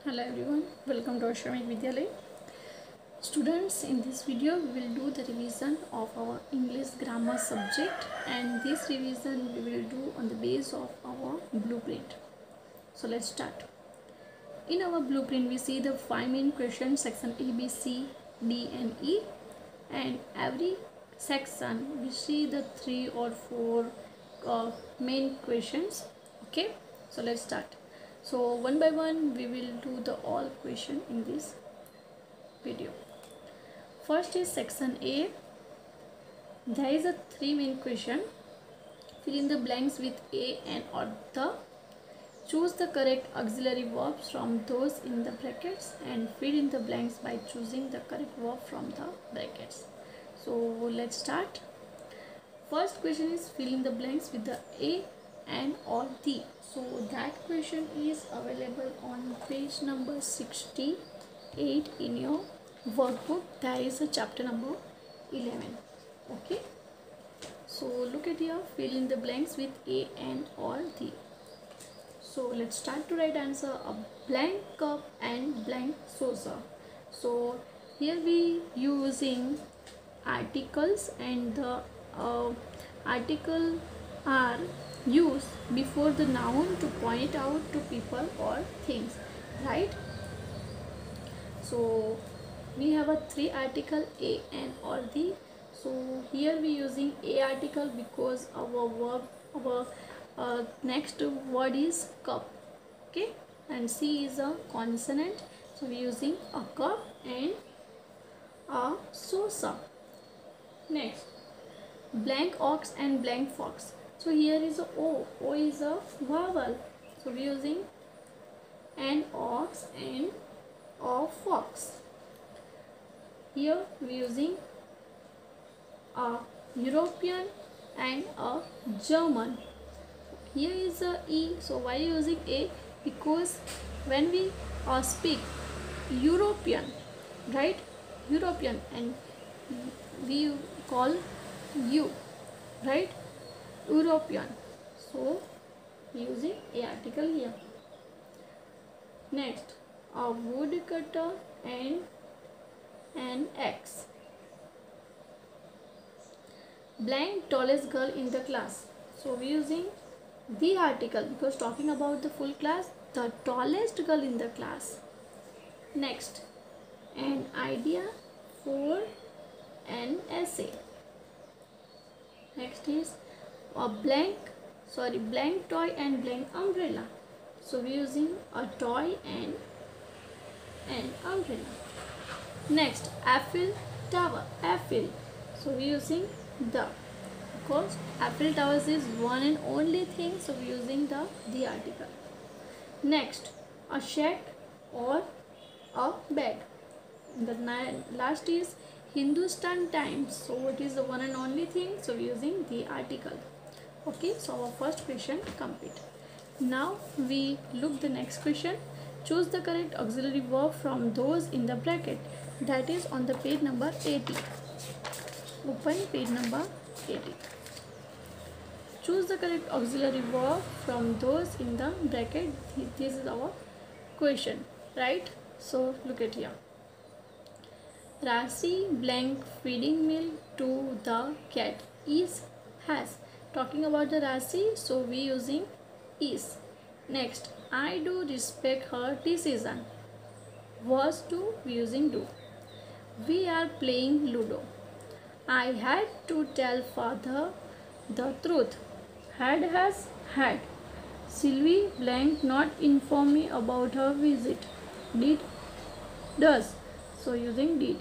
Hello everyone, welcome to Ashramik Vidyalay. Students, in this video we will do the revision of our English grammar subject, and this revision we will do on the base of our blueprint. So let's start. In our blueprint we see the 5 main questions, section A, B, C, D and E, and every section we see the 3 or 4 main questions. Okay, so let's start. So one by one we will do the all question in this video. First is section A. There is a 3 main question. Fill in the blanks with a and or the. Choose the correct auxiliary verbs from those in the brackets and fill in the blanks by choosing the correct verb from the brackets. So let's start. First question is fill in the blanks with the a and or the. So that question is available on page number 68 in your workbook. That is a chapter number 11. Okay, so look at here, fill in the blanks with a and or the. So let's start to write answer. A blank cup and blank saucer. So here we using articles, and the article are used before the noun to point out to people or things, right? So we have a 3 article a and or the. So here we using a article because our verb, our next word is cup. Okay, and C is a consonant, so we using a cup and a saucer. Next, blank ox and blank fox. So here is a o is a vowel, so we using an ox and a fox. Here we using a European and a German. Here is a e, so why using a? Because when we speak European, right? European, and we call you, right? European, so using a article here. Next, a woodcutter and an axe. Blank tallest girl in the class. So we using the article because talking about the full class, the tallest girl in the class. Next, an idea for an essay. Next is a blank toy and blank umbrella. So we using a toy and an umbrella. Next, Eiffel Tower, Eiffel. So we using the, because Eiffel Towers is one and only thing, so we using the article. Next, a shack or a bed. The last is Hindustan Times, so it is the one and only thing, so we using the article. Okay, so our first question complete. Now we look the next question. Choose the correct auxiliary verb from those in the bracket. That is on the page number 80. Open page number 80. Choose the correct auxiliary verb from those in the bracket. This is our question, right? So look at here. Rasi blank feeding milk to the cat is has. Talking about the Rasi, so we using is. Next, I do respect her decision. Was to, we using do. We are playing Ludo. I had to tell father the truth. Had has had. Sylvie blank not inform me about her visit. Did does. So using did.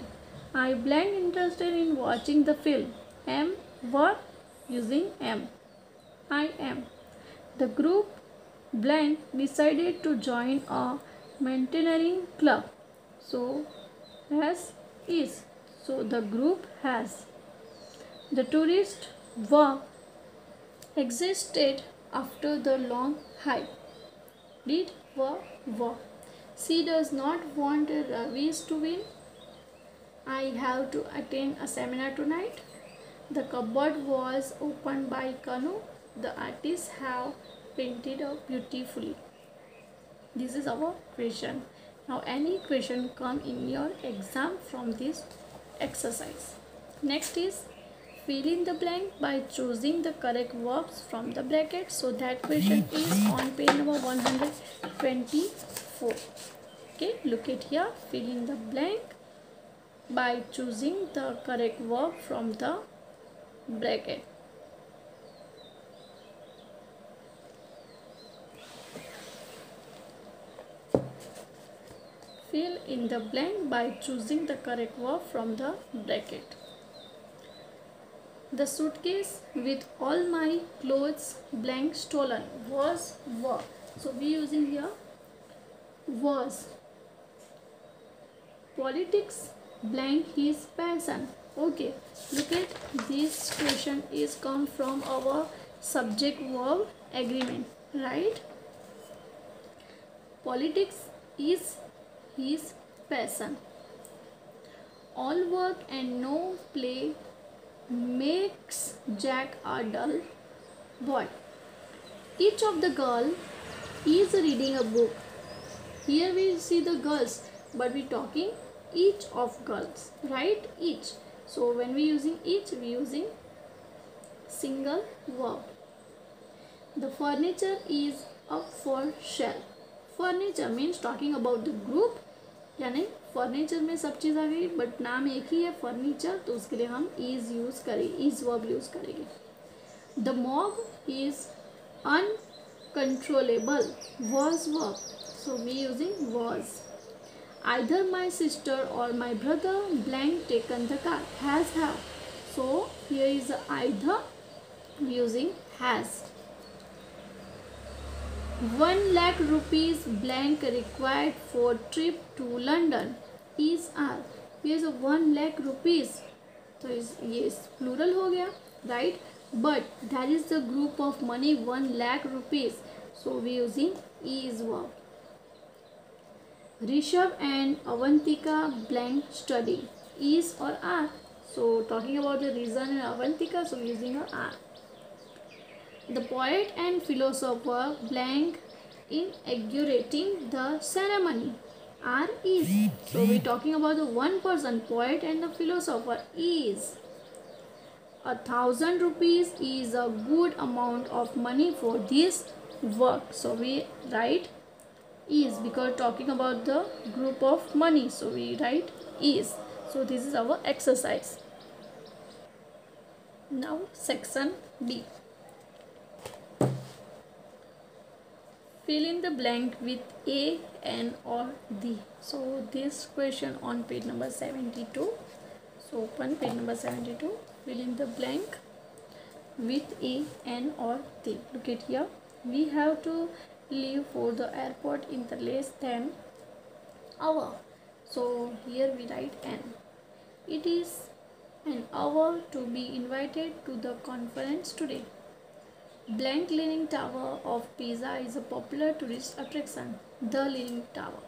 I blank interested in watching the film. Am were, using am. I am. The group blank decided to join a mountaineering club. So has is. So the group has. The tourists were existed after the long hike. Did were. She does not want Ravis to win. I have to attend a seminar tonight. The cupboard was opened by Kanu. The artists have painted beautifully. This is our question. Now any question come in your exam from this exercise. Next is fill in the blank by choosing the correct verbs from the bracket. So that question is on page number 124. Okay, look at here, fill in the blank by choosing the correct verb from the bracket. Fill in the blank by choosing the correct verb from the bracket. The suitcase with all my clothes blank stolen was were. So we using here was. Politics blank his passion. Okay, look at this question is come from our subject verb agreement, right? Politics is his passion. All work and no play makes Jack a dull boy. Each of the girl is reading a book. Here we see the girls, but we talking each of girls, right? Each. So when we using each, we using single verb. The furniture is up for sale. Furniture means talking about the group, यानी furniture में सब चीज़ आ गई, but नाम एक ही है furniture, तो उसके लिए हम इज यूज़ करेंगे, इज वर्ब यूज़ करेंगे. The mob is uncontrollable was verb, so we using was. Either my sister or my brother blank taken the car, has have. So here is either using has. 1 lakh rupees blank required for trip to London is are. Here is 1 lakh rupees. So yes, plural हो गया, right? But that is the group of money 1 lakh rupees. So we using is verb. Rishabh and Avantika blank study is or are. So talking about the Rizan and Avantika, so using a are. The poet and philosopher blank inaugurating the ceremony are is. So we talking about the one person, poet and the philosopher is. 1,000 rupees is a good amount of money for this work. So we write is because talking about the group of money, so we write is. So this is our exercise. Now section B. Fill in the blank with a, an or the. So this question on page number 72. So open page number 72. Fill in the blank with a, an or the. Look at here. We have to leave for the airport in the less than hour. So here we write an. It is an hour to be invited to the conference today. Blank Leaning Tower of Pisa is a popular tourist attraction. The Leaning Tower.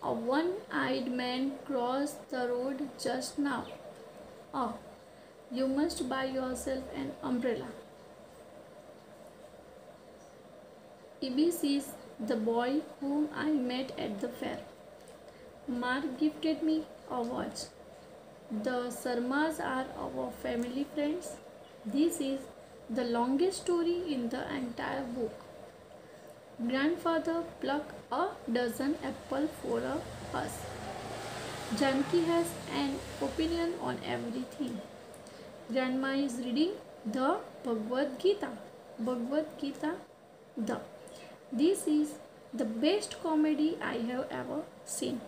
A one-eyed man crossed the road just now. Oh, you must buy yourself an umbrella. Ibis is the boy whom I met at the fair. Mark gifted me a watch. The Sarmas are our family friends. This is the longest story in the entire book. Grandfather plucked a dozen apples for us. Janki has an opinion on everything. Grandma is reading the Bhagavad Gita. Bhagavad Gita, the. This is the best comedy I have ever seen.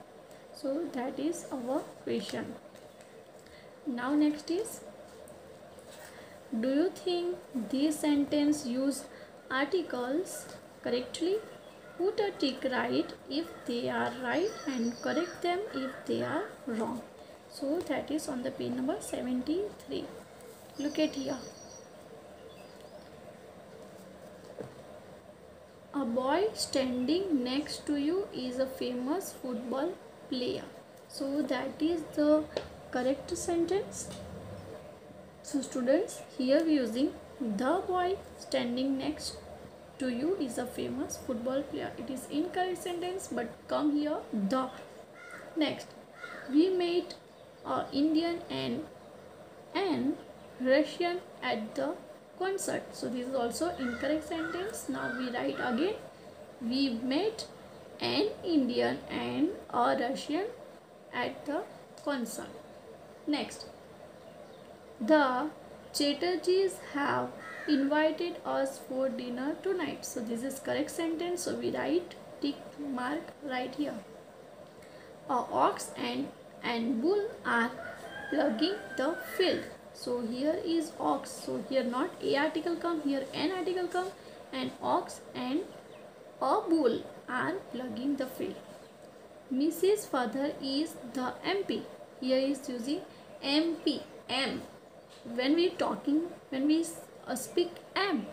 So that is our question. Now next is, do you think this sentence use articles correctly? Put a tick right if they are right and correct them if they are wrong. So that is on the page number 73. Look at here. A boy standing next to you is a famous football player. So that is the correct sentence. So students, here we using the boy standing next to you is a famous football player. It is incorrect sentence, but come here the. Next, we met a Indian and Russian at the concert. So this is also incorrect sentence. Now we write again. We met an Indian and a Russian at the concert. Next, the Chatterjees have invited us for dinner tonight. So this is correct sentence. So we write tick mark right here. A ox and bull are plugging the field. So here is ox. So here not a article come, here an article come, and ox and a bull are plugging the field. Mrs. Father is the MP. Here is using MP. M. When we speak M,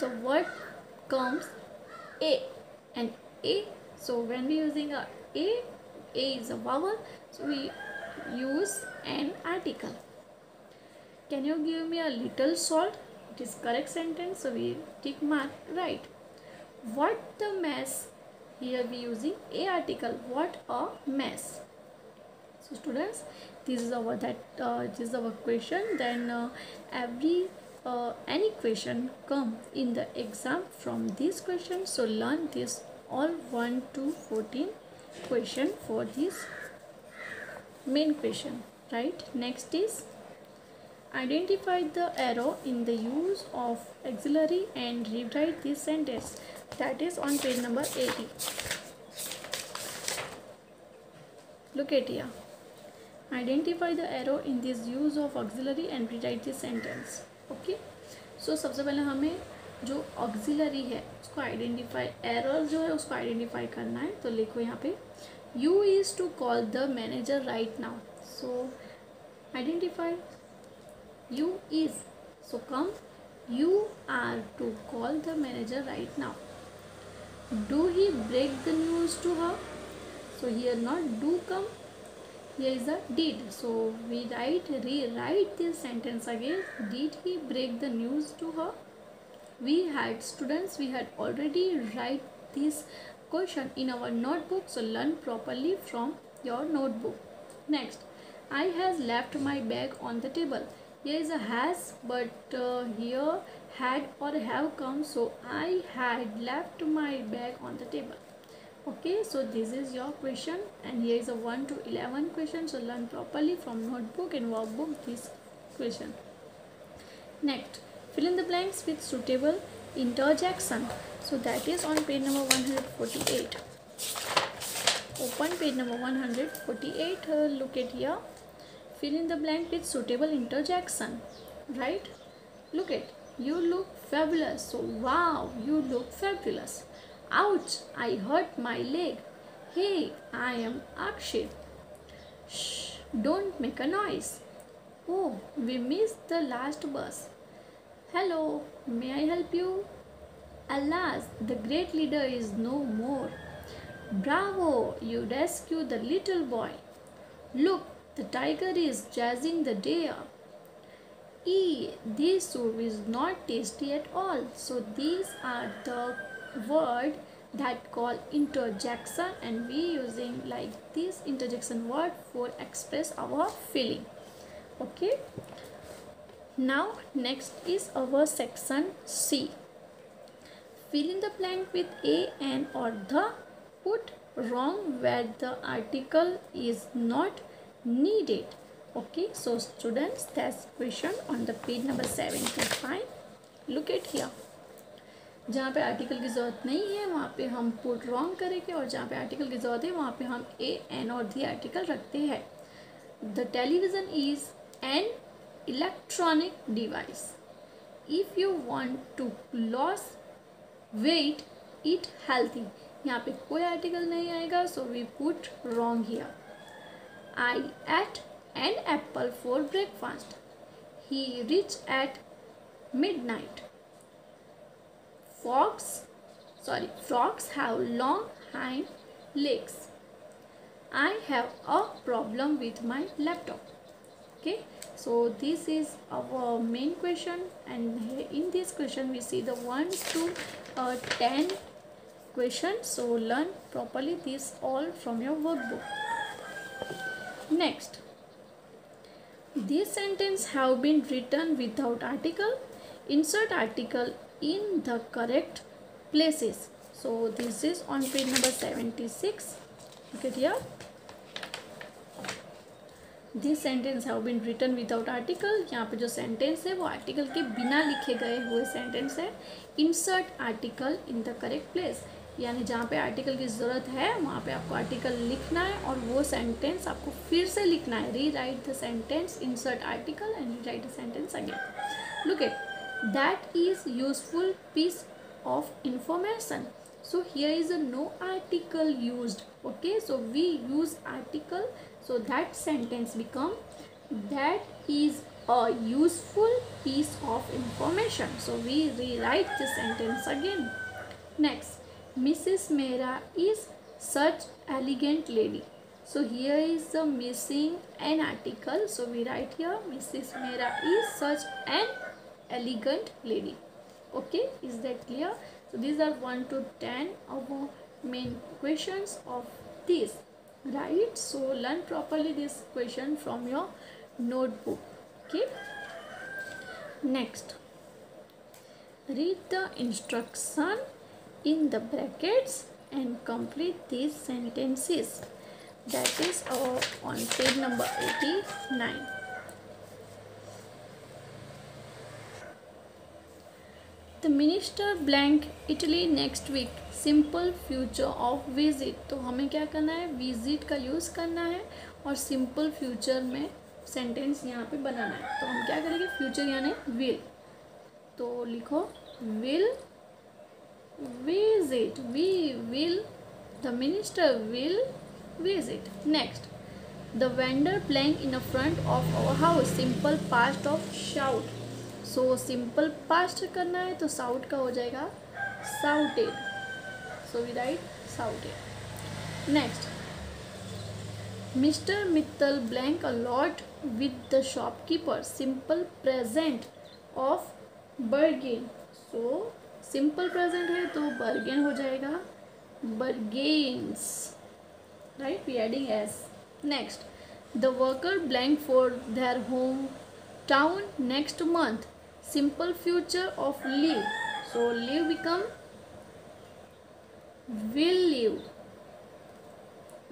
the word comes A and A. So when we using a is a vowel, so we use an article. Can you give me a little salt? It is correct sentence, so we tick mark right. What the mess? Here we using a article. What a mess. So students, this is our question. Then any question come in the exam from this question. So learn this all 1 to 14 question for this main question, right? Next is identify the error in the use of auxiliary and rewrite this sentence. That is on page number 80. Look at here. Identify the error in this use of auxiliary and rewrite this sentence. Okay. So सबसे पहले हमें जो auxiliary है उसको identify, error जो है उसको identify करना है. तो लिखो यहाँ पे you is to call the manager right now. So identify you is. So come you are to call the manager right now. Do he break the news to her? So here not do come, here is a did. So we rewrite this sentence again. Did he break the news to her? We had already write this question in our notebook. So learn properly from your notebook. Next, I has left my bag on the table. Here is a has, but here had or have come. So I had left my bag on the table. Okay, so this is your question, and here is a 1 to 11 question. So learn properly from notebook and workbook this question. Next, fill in the blanks with suitable interjection. So that is on page number 148. Open page number 148. Look at here. Fill in the blank with suitable interjection. Right? Look at. You look fabulous. So wow, you look fabulous. Ouch, I hurt my leg. Hey, I am Akshay. Shh, don't make a noise. Oh, we missed the last bus. Hello, may I help you? Alas, the great leader is no more. Bravo, you rescued the little boy. Look, the tiger is jazzing the deer. This soup is not tasty at all. So these are the word that call interjection, and we using like this interjection word for express our feeling. Okay, now next is our section C. Fill in the blank with a, an or the. Put wrong where the article is not needed. Okay, so students, that's question on the page number 75. Look at here. जहाँ पे article की ज़रूरत नहीं है वहाँ पे हम put wrong करेंगे, और जहाँ पे आर्टिकल की ज़रूरत है वहाँ पे हम ए, एन और दी आर्टिकल रखते हैं. The television is an electronic device. If you want to lose weight eat healthy. यहाँ पे कोई आर्टिकल नहीं आएगा, so we put wrong here. I ate an apple for breakfast. He reach at midnight. Frogs have long hind legs. I have a problem with my laptop. Okay, so this is our main question, and in this question we see the 1 to 10 questions, so learn properly this all from your workbook. Next, this sentence have been written without article. Insert article in the correct places. So this is on page number 76. Look at here. This sentence have been written without article. यहाँ पे जो sentence है वो article के बिना लिखे गए हुए सेंटेंस है. Insert article in the correct place, यानी जहाँ पे आर्टिकल की ज़रूरत है वहाँ पे आपको आर्टिकल लिखना है और वो सेंटेंस आपको फिर से लिखना है. Rewrite the sentence, insert article and rewrite the sentence again. Look at, that is useful piece of information. So here is a no article used. Okay, so we use article, so that sentence become that is a useful piece of information. So we rewrite the sentence again. Next, Mrs. Mehra is such elegant lady. So here is the missing an article, so we write here Mrs. Mehra is such an elegant lady. Okay, is that clear? So these are 1 to 10 our main questions of this, right? So learn properly this question from your notebook. Okay, next, read the instruction in the brackets and complete these sentences. That is on page number 89. The minister blank Italy next week. Simple future of visit. तो हमें क्या करना है, visit का use करना है और simple future में sentence यहाँ पे बनाना है. तो हम क्या करेंगे, future यानी will. तो लिखो will visit. We will, the minister will visit. Next, the vendor blank in the front of our house. Simple past of shout. So simple past करना है तो साउट का हो जाएगा shouted. So we write shouted. Next, mister Mittal blank a lot with the shopkeeper. Simple present of bargain. So simple present है तो bargain हो जाएगा bargains, right, we adding S. Next, the worker blank for their home town next month. Simple future of live. So live become will live.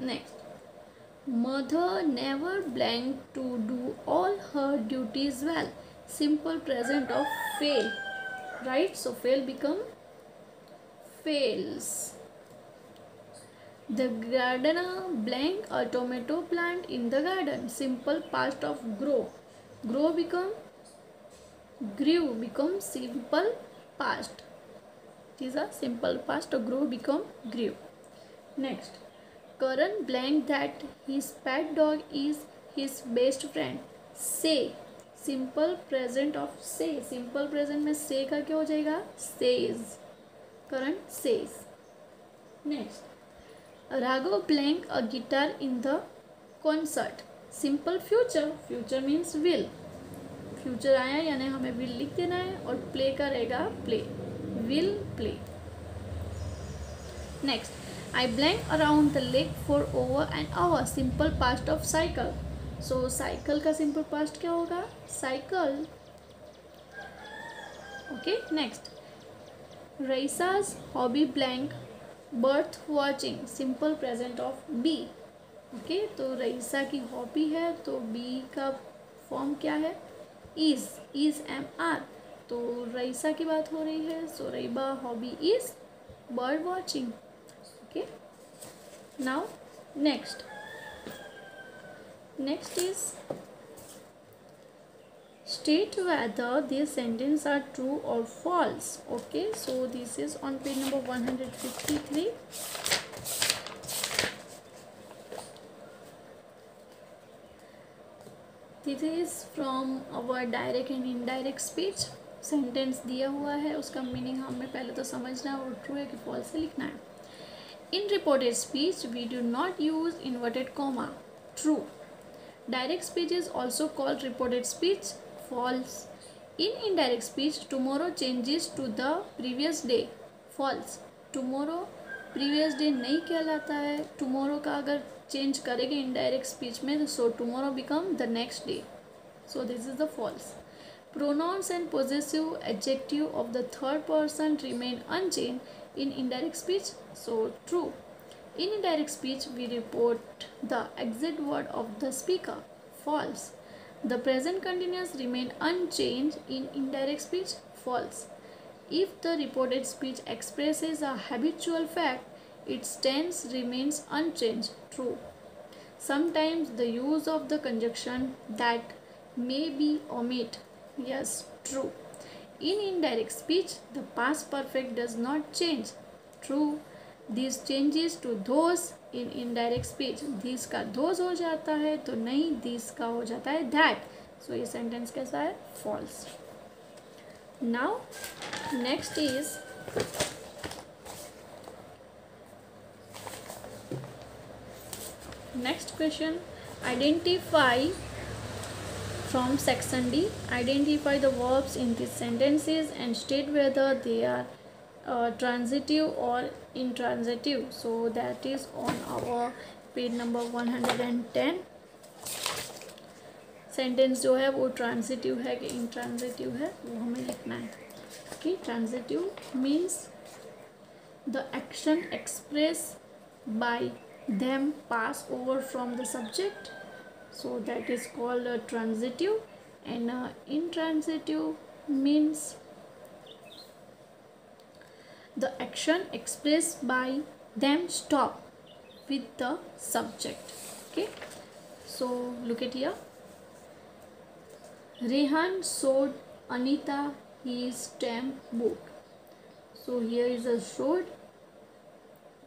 Next, mother never blank to do all her duties well. Simple present of fail, right? So fail become fails. The gardener blank a tomato plant in the garden. Simple past of grow. Grow become grew, become simple past. These are simple past. Grow become grew. Next, Karan blank that his pet dog is his best friend. Say. Simple present of say. Simple present में say का क्या हो जाएगा, says. Karan says. Next, Raghav blank a guitar in the concert. Simple future. Future means will. Future आया यानी हमें will लिख देना है और प्ले का रहेगा play. Will play. Next, I blank around the lake for over an hour. Simple past of cycle. So cycle का सिंपल पास्ट क्या होगा, cycle. Okay. Next, Raisa's hobby blank birth watching. Simple present of be. Okay, तो रईसा की hobby है तो B का form क्या है, इज. Is M R. तो रईसा की बात हो रही है, so Raisa hobby is bird watching. Okay. Now next is state whether these sentences are true or false. Okay, so this is on page number 153. This is from our direct and indirect speech. Sentence दिया हुआ है, उसका meaning हमें पहले तो समझना है और ट्रू है कि फॉल्स है लिखना है. In reported speech we do not use inverted comma. True. Direct speech is also called reported speech. False. In indirect speech tomorrow changes to the previous day. False. Tomorrow previous day नहीं कहलाता है। Tomorrow का अगर change करेंगे indirect speech में, so tomorrow become the next day, so this is the false. Pronouns and possessive adjective of the third person remain unchanged in indirect speech, so true. In indirect speech we report the exact word of the speaker, false. The present continuous remain unchanged in indirect speech, false. If the reported speech expresses a habitual fact, its tense remains unchanged, true. Sometimes the use of the conjunction that may be omit, yes, true. In indirect speech the past perfect does not change, true. This changes to those in indirect speech. This का those हो जाता है तो नहीं, this का हो जाता है that. So ये sentence कैसा है? false. Now next is next question. Identify from section D. Identify the verbs in these sentences and state whether they are transitive or intransitive. So that is on our page number 110. Sentence जो है वो transitive है कि intransitive है वो हमें लिखना है. कि transitive means the action express bye them pass over from the subject, so that is called transitive. And intransitive means the action expressed by them stop with the subject. Okay, so look at here. Rehan showed Anita his stamp book. So here is a showed,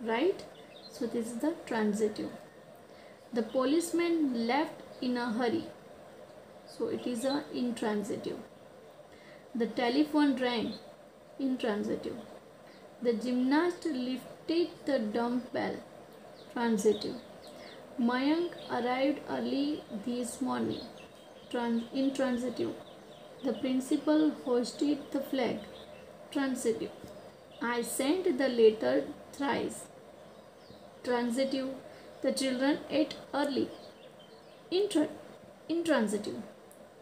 right? So this is the transitive. The policeman left in a hurry. So it is a intransitive. The telephone rang, intransitive. The gymnast lifted the dumbbell, transitive. Mayank arrived early this morning, intransitive. The principal hoisted the flag, transitive. I sent the letter thrice, transitive. The children ate early, intransitive.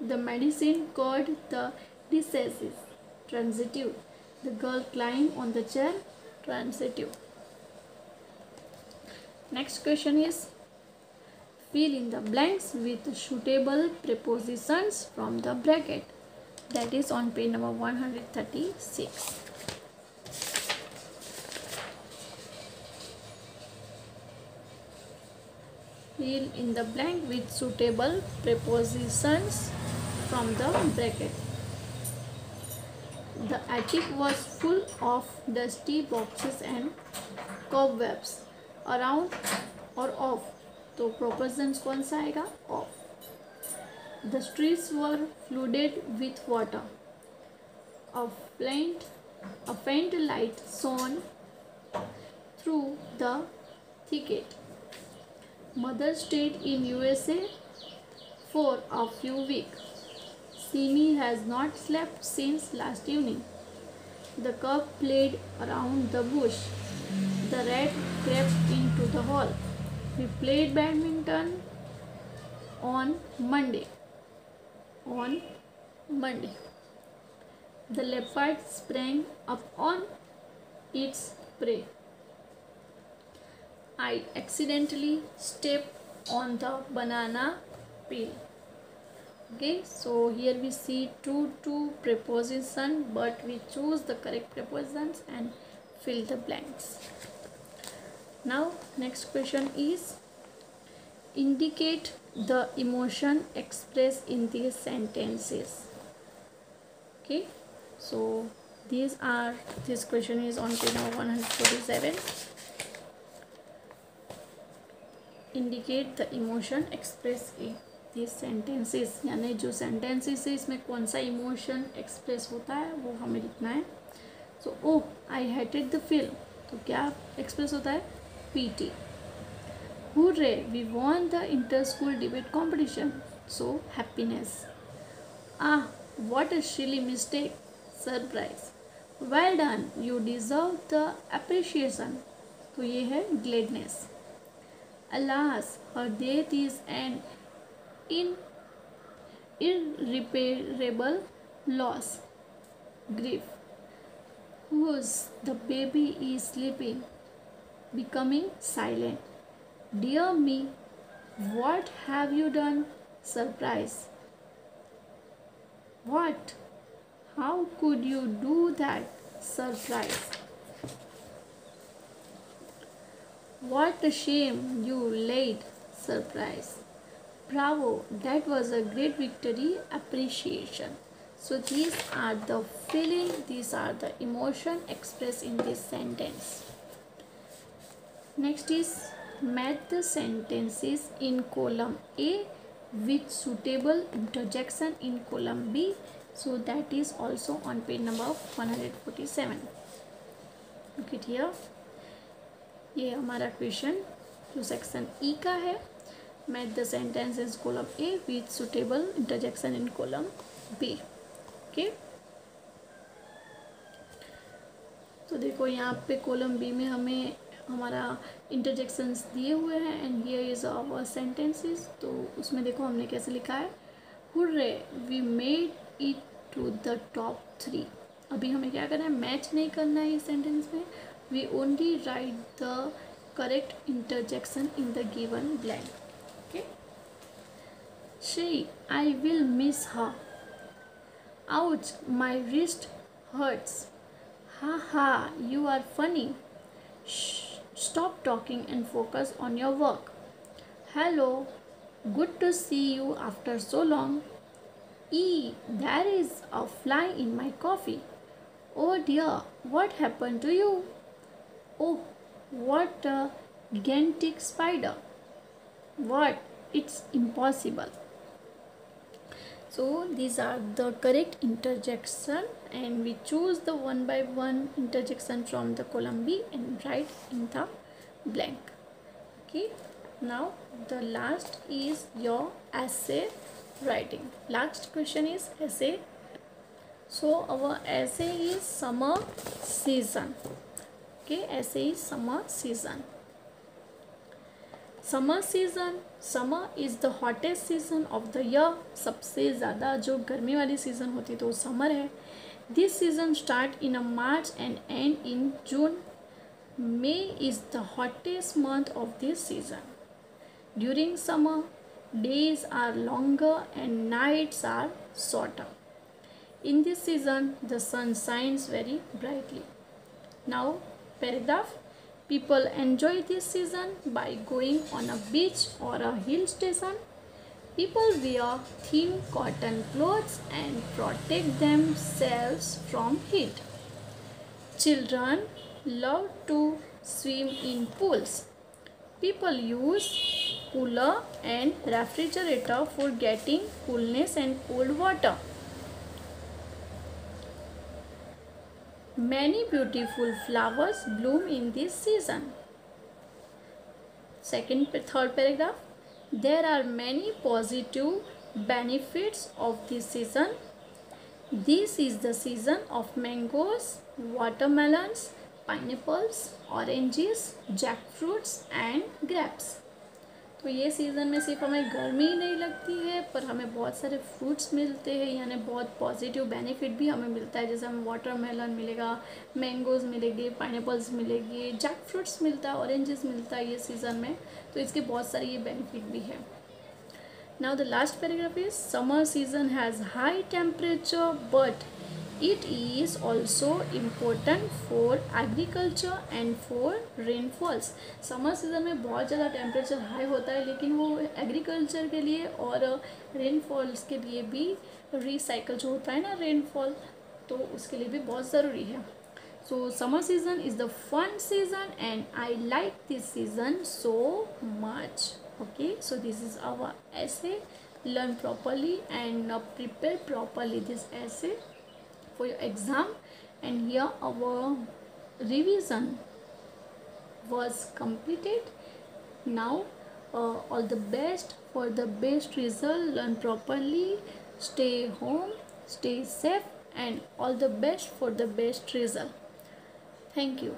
The medicine cured the diseases, transitive. The girl climbed on the chair, transitive. Next question is fill in the blanks with suitable prepositions from the bracket. That is on page number 136. Fill in the blank with suitable prepositions from the bracket. The attic was full of dusty boxes and cobwebs around or off. तो prepositions कौन सा आएगा? Off. The streets were flooded with water. A faint light shone through the thicket. Mother stayed in USA for a few weeks. Simi has not slept since last evening. The cub played around the bush. The rat crept into the hall. We played badminton on Monday. The leopard sprang up on its prey. I accidentally stepped on the banana peel. Okay, so here we see two prepositions, but we choose the correct prepositions and fill the blanks. Now next question is indicate the emotion expressed in these sentences. Okay, so this question is on page number 147. Indicate the emotion expressed in these sentences. यानी जो sentences है इसमें कौन सा emotion express होता है वो हमें लिखना है. So I hated the film. तो क्या express होता है? PT. Hooray! We won the inter-school debate competition. So happiness. What a silly mistake. Surprise. Well done, you deserve the appreciation, तो ये है gladness. Alas, her death is an in irreparable loss, grief, whose the baby is sleeping, becoming silent, dear me, what have you done, surprise, what, how could you do that, surprise, what a shame you laid, surprise, bravo, that was a great victory, appreciation. So these are the feeling, these are the emotion expressed in this sentence. Next is match the sentences in column A with suitable interjection in column B. So that is also on page number 147. Look it here. ये हमारा question जो section E का है, match the sentences column A with suitable interjection in column B. Okay, तो देखो यहाँ पे column B में हमें हमारा इंटरजेक्शंस दिए हुए हैं and here is our sentences. तो उसमें देखो हमने कैसे लिखा है, hurray we made it to the top 3। अभी हमें क्या करना है, मैच नहीं करना है इस सेंटेंस में, we only write the correct interjection in the given blank. Okay, she, I will miss her, ouch, my wrist hurts, ha ha, you are funny, shh, stop talking and focus on your work, hello, good to see you after so long, there is a fly in my coffee, oh dear, what happened to you, oh, what a gigantic spider, what, it's impossible. So these are the correct interjection and we choose the one by one interjection from the column B and write in the blank. Okay, now the last is your essay writing. Last question is essay. So our essay is summer season. Okay, essay is summer season. Summer season, summer is the hottest season off the year. सबसे ज़्यादा जो गर्मी वाली season होती है तो वो summer है। This season start in a March and and in June. May is the hottest month of this season. During summer days are longer and nights are shorter. In this season the sun shines very brightly. Now paragraph. People enjoy this season by going on a beach or a hill station. People wear thin cotton clothes and protect themselves from heat. Children love to swim in pools. People use cooler and refrigerator for getting coolness and cold water. Many beautiful flowers bloom in this season. Third paragraph. There are many positive benefits of this season. This is the season of mangoes, watermelons, pineapples, oranges, jackfruits and grapes. तो ये season में सिर्फ हमें गर्मी ही नहीं लगती है पर हमें बहुत सारे फ्रूट्स मिलते हैं, यानी बहुत पॉजिटिव बेनिफिट भी हमें मिलता है। जैसे हमें वाटरमेलन मिलेगा, मैंगोज़ मिलेंगे, पाइनएप्पल्स मिलेगी, जैक फ्रूट्स मिलता है, ऑरेंजेस मिलता है ये सीज़न में, तो इसके बहुत सारे ये बेनिफिट भी है। Now the last paragraph is summer season has high temperature but it is also important for agriculture and for rainfalls. Summer season में बहुत ज़्यादा टेम्परेचर हाई होता है लेकिन वो एग्रीकल्चर के लिए और रेनफॉल्स के लिए भी, रिसाइकल जो होता है ना रेनफॉल, तो उसके लिए भी बहुत ज़रूरी है। So summer season is the fun season and I like this season so much. Okay, so this is our essay. Learn properly and prepare properly this essay for your exam, and here our revision was completed. Now all the best for the best result. Learn properly, stay home, stay safe and all the best for the best result. Thank you.